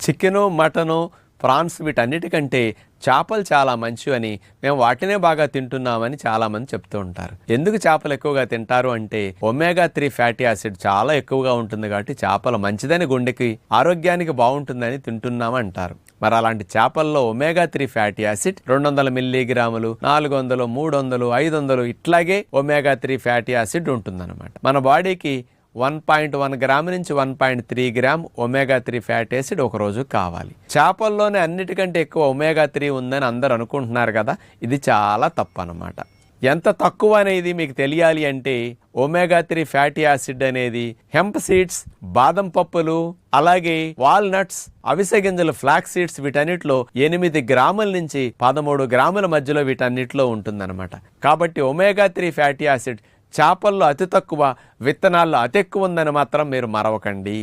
Chicken, mutton, prawns వీటన్నిటికంటే చేపలు చాలా మంచివని, మేము వాటినే బాగా తింటున్నామని చాలామంది చెప్తూ ఉంటారు. ఎందుకు చేపలు ఎక్కువగా తింటారు అంటే ఒమేగా 3 ఫ్యాటీ యాసిడ్ చాలా ఎక్కువగా ఉంటుంది కాబట్టి చేపలు మంచిదని, గుండెకి ఆరోగ్యానికి బాగుంటుందని తింటున్నాము అంటారు. మరి అలాంటి చేపల్లో ఒమేగా 3 ఫ్యాటీ యాసిడ్ 200 మిల్లీగ్రాములు, 400, 300, 500 ఇట్లాగే ఒమేగా 3 ఫ్యాటీ యాసిడ్ ఉంటుందన్నమాట. మన బాడీకి 1.1 గ్రామ్ నుంచి 1.3 గ్రామ్ ఒమేగా 3 ఫ్యాటీ యాసిడ్ ఒక రోజు కావాలి. చేపల్లోనే అన్నిటికంటే ఎక్కువ ఒమేగా 3 ఉందని అందరూ అనుకుంటున్నారు కదా, ఇది చాలా తప్పు అన్నమాట. ఎంత తక్కువ అనేది మీకు తెలియాలి అంటే ఒమేగా 3 ఫ్యాటీ యాసిడ్ అనేది హెంప్ సీడ్స్, బాదం పప్పులు, అలాగే వాల్నట్స్, అవిసె గింజలు, ఫ్లాక్ సీడ్స్ వీటన్నిటిలో 8 గ్రాముల నుంచి 13 గ్రాముల మధ్యలో వీటన్నిటిలో ఉంటుందన్నమాట. కాబట్టి ఒమేగా 3 ఫ్యాటీ యాసిడ్ చేపల్లో అతి తక్కువ, విత్తనాల్లో అతి ఎక్కువ ఉందని మాత్రం మీరు మరవకండి.